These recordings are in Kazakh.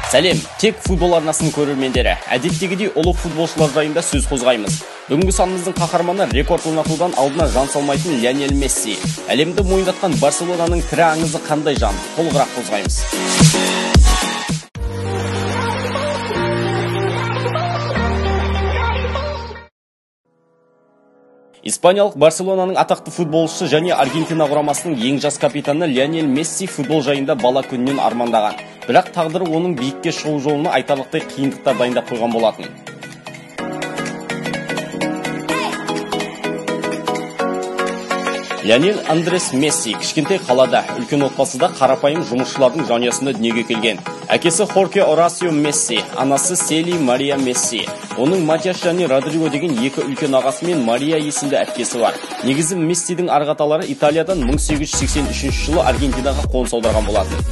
Сәлем, тек футбол арнасының көрермендері. Әдеттегідей ұлы футболшылар жайында сөз қозғаймыз. Бүгінгі санымыздың қаһарманы рекорд орнатудан алдына жан салмайтын Лионель Месси. Әлемді мойындатқан Барселонаның тірі аңызы қандай жан? Толығырақ қозғаймыз. Испаниялық Барселонаның атақты футболшысы және Аргентина құрамасының ең жас капитаны Лионель Месси футбол жайында бала күнінен армандаған. Бірақ тағдыры оның биікке шығу жолына айтарлықтай қиындықтар дайындап қойған болатын. Лионель Андрес Месси кішкентай қалада, үлкен отбасыда қарапайым жұмысшылардың жанұясында дүниеге келген. Әкесі Хорхе Орасио Месси, анасы Сели Мария Месси. Оның Матиаш және Родриго деген екі үлкен ағасы мен Мария есімді әпкесі бар. Негізі Мессидің арғы-аталары Италиядан 1883 жылы Аргентинаға қоныс аударған болатын.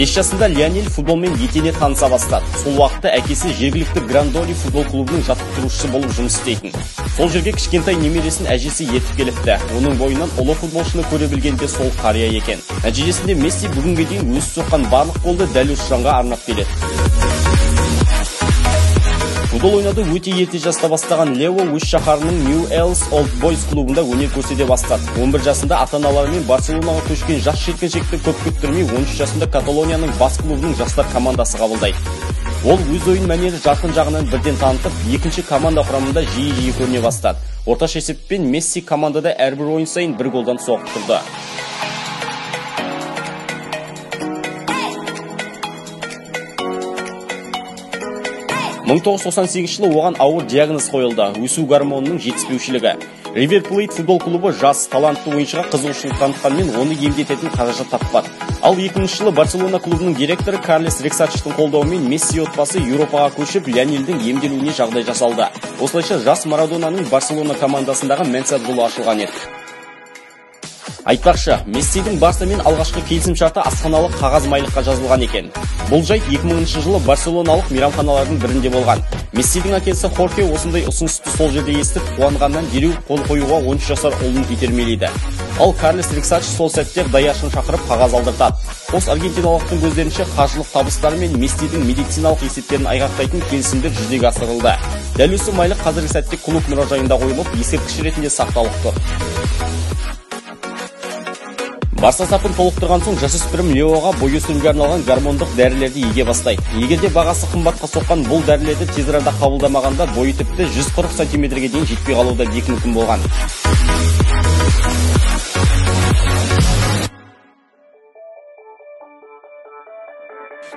5 жасында Лионель футболмен етене таныса бастады. Сол уақытта әкесі жергілікті Грандоли футбол клубының жаттықтырушысы болып жұмыс істейтін. Сол жерге кішкентай немересін әжесі ертіп келіпті. Оның бойынан ұлы футболшыны көре білгенде сол қария екен. Нәтижесінде Месси бүгінге дейін өз соққан барлық голды дәл осы жанға арнап келеді. Футбол ойнауды өте ерте жаста бастаған Лео өз шаһарының Newell's Old Boys клубында өнер көрсете бастады. 11 жасында ата-аналарымен Барселонаға көшкен жас жеткіншекті көп күттірмей 13 жасында Каталонияның бас клубының жастар командасы қабылдайды. Ол өз ойын мәнері жарқын жағынан бірден танытып, екінші команда құрамында жиі көріне бастады. Орташа есеппен Месси командада әрбір ойын сайын бір голдан соғып тұрды. 1998 жылы оған ауыр диагноз қойылды: өсу гормонының жетіспеушілігі. Ривер Плейт футбол клубы жас талантты ойыншыға қызығушылық танытқанмен оны емдететін қаражат таппады. Ал 2000 жылы Барселона клубының директоры Карлес Рексачтың қолдауымен Месси отбасы Еуропаға көшіп, Лионельдің емделуіне жағдай жасалды. Осылайша жас Марадонаның Барселона командасындағы мәнсап жолы ашылған еді. Айтпақшы, Мессидің Барсамен алғашқы келісімшарты асханалық қағаз майлыққа жазылған екен. Бұл жайт 2000 жылы барселоналық мейрамханалардың бірінде болған. Мессидің әкесі Хорхе осындай ұсынысты сол жерде естіп, қуанғаннан дереу қол қоюға 13 жасар ұлын итермелейді. Ал Карлес Рексач сол сәтте даяшын шақырып қағаз алдыртады. Қос аргентиналықтың көздерінше қаржылық табыстары мен Мессидің медициналық есептерін айғақтайтын келісімдер жүзеге асырылды. Дәл осы майлық қазіргі сәтте клуб мұражайында қойылып, ескерткіш ретінде сақталып тұр. Барса сапын толықтырған соң жасөспірім Леоға бой өсіруге арналған гормондық дәрілерді еге бастайды. Егер де бағасы қымбатқа соққан бұл дәрілерді тез арада қабылдамағанда бойы тіпті 140 сантиметрге дейін жетпей қалуы да бек мүмкін болған.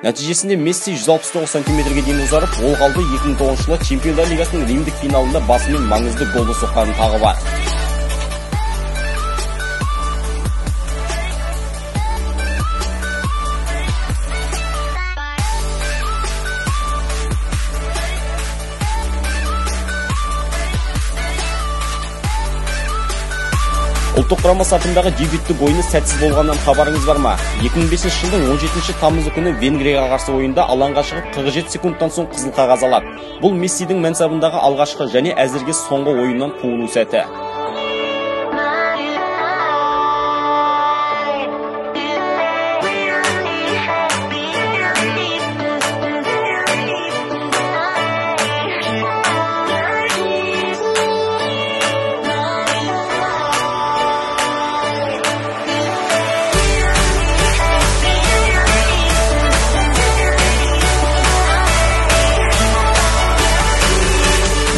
Нәтижесінде Месси 169 сантиметрге дейін ұзарып, ол қалды 2009 жылы Чемпиондар лигасының римдік финалында басымен маңызды голды соққаны тағы бар. Ұлттық құрама сапындағы дебюттік ойыны сәтсіз болғаннан хабарыңыз бар ма? 2005 жылдың 17 тамызы күні Венгрияға қарсы ойында алаңға шығып 47 секундтан соң қызыл қағаз алады. Бұл Мессидің мәнсабындағы алғашқы және әзірге соңғы ойыннан қуылу сәті.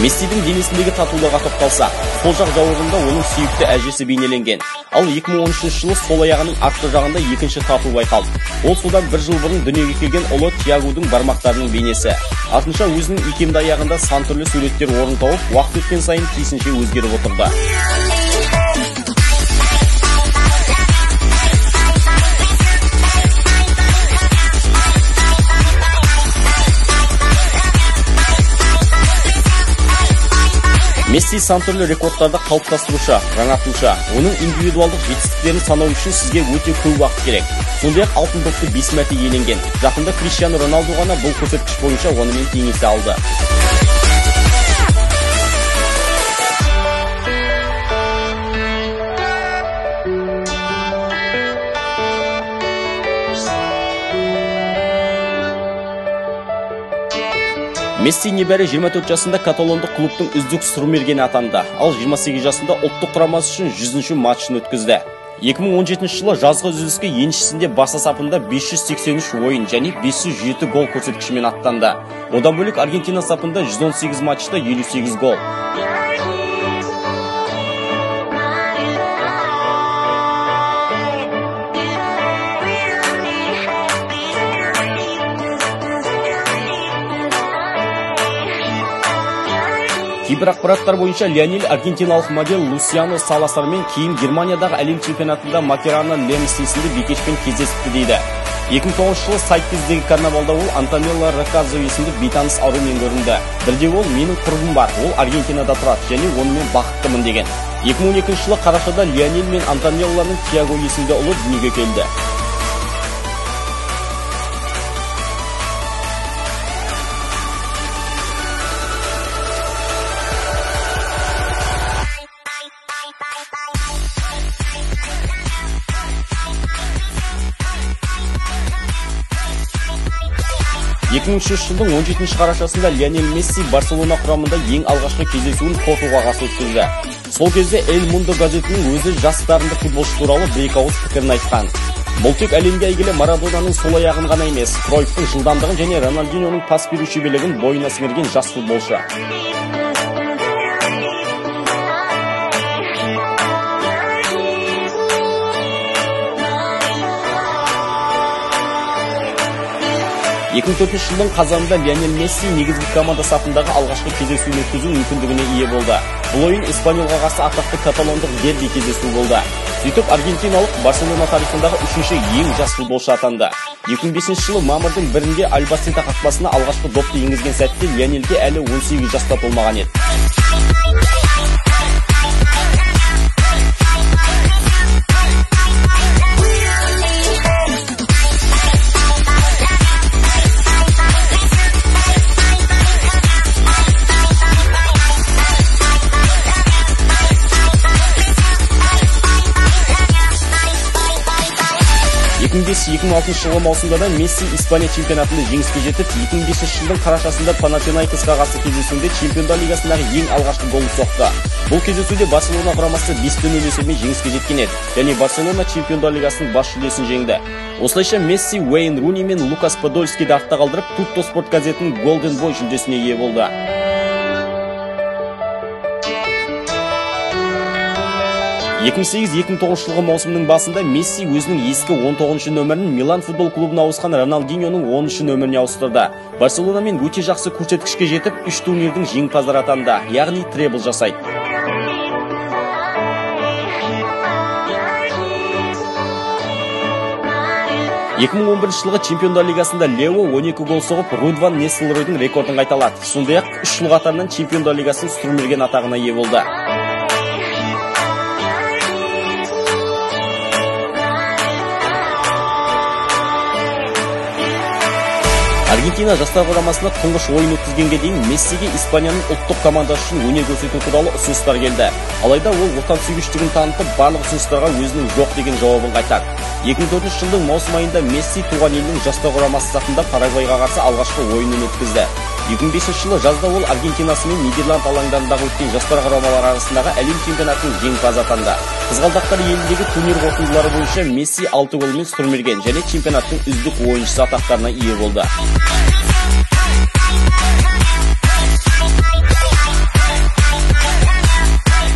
Мессидің денесіндегі татуларға тоқталсақ, сол жақ жауырынында оның сүйікті әжесі бейнеленген. Ал 2013 жылы сол аяғының артқы жағында екінші тату байқалды. Ол содан бір жыл бұрын дүниеге келген ұлы Тиагудың бармақтарының бейнесі. Артынша өзінің икемді аяғында сан түрлі суреттер орын тауып, уақыт өткен сайын тиісінше өзгеріп отырды. Месси сан түрлі рекордтарды қалыптастырушы, жаңартушы. Оның индивидуалдық жетістіктерін санау үшін сізге өте көп уақыт керек. Сондай-ақ алтын допты 5 мәрте иеленген. Жақында Криштиану Роналду ғана бұл көрсеткіш бойынша онымен теңесе алды. Месси небәрі 24 жасында каталондық клубтың үздік сұрмергені атанды, ал 28 жасында ұлттық құрамасы үшін 100-ші матчын өткізді. 2017 жылы жазғы үзіліске еншісінде Барса сапында 583 ойын және 507 гол көрсеткішімен аттанды. Одан бөлек Аргентина сапында 118 матчта 58 гол. Кейбір ақпараттар бойынша Лионель аргентиналық модель Лусиано Саласармен кейін Германиядағы әлем чемпионатында Макерана Лемс есімді бикешпен кездесіпті дейді. 2009 жылы Сайт-Кездегі карнавалда ол Антонелло Рокказо есімді бейтаныс арумен көрінді. Бірде ол менің құрбым бар, ол Аргентинада тұрады және онымен бақыттымын деген. 2012 жылы қарашада Лионель мен Антонеллоның Тиаго есімді ұлы дүниеге келді. жылдың 17 қарашасында Лионель Месси Барселона құрамында ең алғашқы кездесуін Портуға қарсы өткізді. Сол кезде El Mundo газетінің өзі жас дарынды футболшы туралы бір-екі ауыз пікірін айтқан. Бұл тек әлемге әйгілі Марадонаның сол аяғын ғана емес, Кройфтың жылдамдығын және Роналдиньоның пас беру шеберлігін бойына сіңірген жас футболшы. жылдың қазанында Лионель Месси негізгі команда сапындағы алғашқы кездесуін өткізу мүмкіндігіне ие болды. Бұл ойын Испанияға қарсы атақты каталондық дерби кездесу болды. Сөйтіп Аргентиналық Барселона тарихындағы үшінші ең жас футболшы атанды. 2005 жылы мамырдың 1-інде Альбасета қақпасына алғашқы допты енгізген сәтте Лионельге әлі 18 жаста толмаған еді. жылы маусымда да Месси Испания чемпионатында жеңіске жетіп, 2005 жылдың қарашасында Панатинаикосқа қарсы кездесуінде Чемпиондар лигасындағы ең алғашқы голын соқты. Бұл кездесуде Барселона құрамасы 5-0 есебімен жеңіске жеткен еді, және Барселона Чемпиондар лигасының бас жүлдесін жеңді. Осылайша Месси Уэйн Руни мен Лукас Подольскиді артта қалдырып, Tutto Sport газетінің Golden Boy жүлдесіне ие болды. 2008-2009 жылғы маусымның басында Месси өзінің ескі 19 нөмірін Милан футбол клубына ауысқан Роналдиньоның 10 нөміріне ауыстырды. Барселонамен өте жақсы көрсеткішке жетіп, 3 турнирдің жеңімпаздары атанды, яғни требл жасайды. жылғы Чемпиондар лигасында Лео 12 гол соғып, Руд ван Нистелройдың рекордын қайталады. Сондай-ақ 3 жыл қатарынан Чемпиондар лигасын сүрмелген атағына ие болды. Аргентина жастар құрамасына тұңғыш ойын өткізгенге дейін Мессиге Испанияның ұлттық командасы үшін өнер көрсету туралы ұсыныстар келді. Алайда ол отансүйгіштігін танытып, барлық ұсыныстарға өзінің жоқ деген жауабын қайтарды. 2004 жылдың маусым айында Месси туған елінің жастар құрамасы сапында Парагвайға қарсы алғашқы ойынын өткізді. 2005 жылы жазда ол Аргентинасы мен Нидерланд алаңдарындағы өткен жастар құрамалары арасындағы әлем чемпионатының жеңімпазы атанды. Қызғалдақтар еліндегі турнир қорытындылары бойынша Месси 6 голмен сүрмелген және чемпионаттың үздік ойыншысы атақтарына ие болды.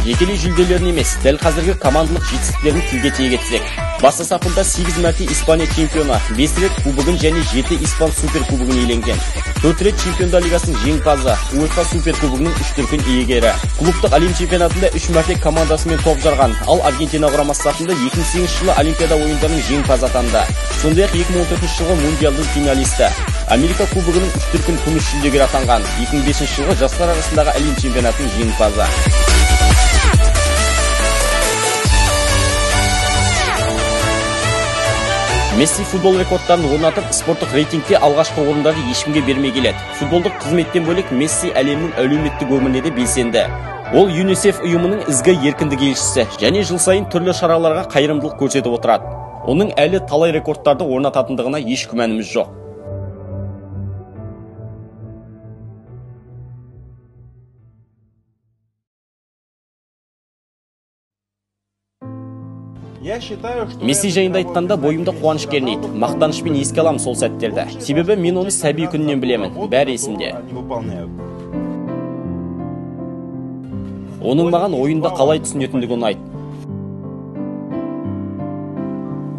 Жекелей жүлделерін емес, дәл қазіргі командалық жетістіктерін тілге тиек етсек. Барса сапында 8 мәрте Испания чемпионы, 5 рет кубогын және 7 Испан суперкубогын иеленген. 4 рет Чемпиондар лигасының жеңімпазы, UEFA суперкубогының 3 дүркін иегері. Клубтық әлем чемпионатында 3 мәрте командасымен топ жарған, ал Аргентина құрамасы сапында 2008 жылы Олимпиада ойындарының жеңімпазы атанды. Сондай-ақ 2014 жылғы Мундиалдың финалисті. Америка кубогының 3 дүркін күміс жүлдегері атанған. 2005 жылғы жастар арасындағы әлем чемпионатының жеңімпазы. Месси футбол рекордтарын орнатып, спорттық рейтингте алғашқы орындарды ешкімге бермей келеді. Футболдық қызметтен бөлек Месси әлемнің әлеуметтік өмірінде де белсенді. Ол ЮНИСЕФ ұйымының ізгі еркіндік елшісі және жыл сайын түрлі шараларға қайырымдылық көрсетіп отырады. Оның әлі талай рекордтарды орнататындығына еш күмәніміз жоқ. Месси жайында айтқанда бойымда қуаныш кернейді. Мақтанышпен еске аламын сол сәттерді. Себебі мен оны сәби күнінен білемін. Бәрі есімде. Оның маған ойында қалай түсінетіндігі ұнайды.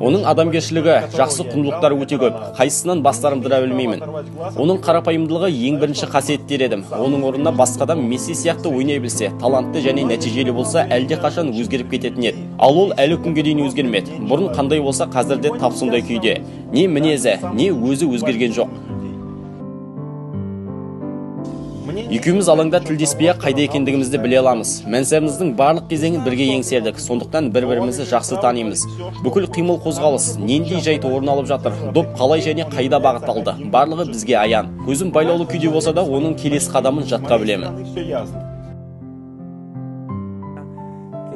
Оның адамгершілігі, жақсы құндылықтары өте көп. Қайсысынан бастарымдыра білмеймін. Оның қарапайымдылығы ең бірінші қасиет дер едім. Оның орнына басқа адам Месси сияқты ойнай білсе, талантты және нәтижелі болса, әлде қашан өзгеріп кететін еді. Ал ол әлі күнге дейін өзгермеді. Бұрын қандай болса, қазір де тап сондай күйде. Не мінезі, не өзі өзгерген жоқ. Екеуміз алаңда тілдеспей қайда екендігімізді біле аламыз. Мәнсабымыздың барлық кезеңін бірге еңсердік. Сондықтан бір-бірімізді жақсы танимыз. Бүкіл қимыл қозғалыс, нендей жайт орын алып жатыр, доп қалай және қайда бағытталды. Барлығы бізге аян. Көзім байлаулы күйде болса да, оның келесі қадамын жатқа білемін.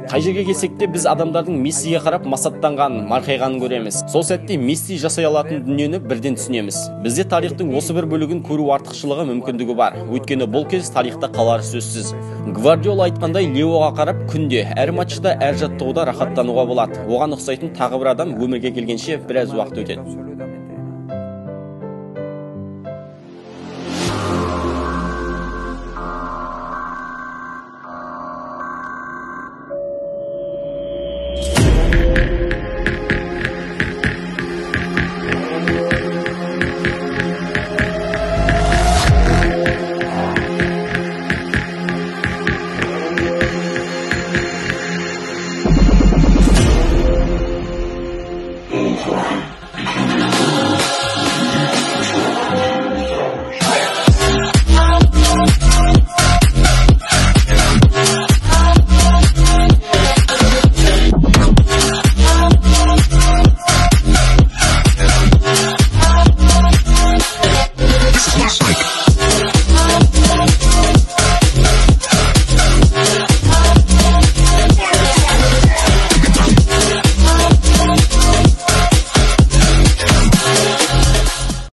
Қай жерге келсек те біз адамдардың Мессиге қарап масаттанғанын, марқайғанын көреміз. Сол сәтте Месси жасай алатын дүниені бірден түсінеміз. Бізде тарихтың осы бір бөлігін көру артықшылығы мүмкіндігі бар. Өйткені бұл кез тарихта қалары сөзсіз. Гвардиола айтқандай, Леоға қарап күнде, әр матчта, әр жаттығуда рахаттануға болады. Оған ұқсайтын тағы бір адам өмірге келгенше біраз уақыт өтеді. Thank you.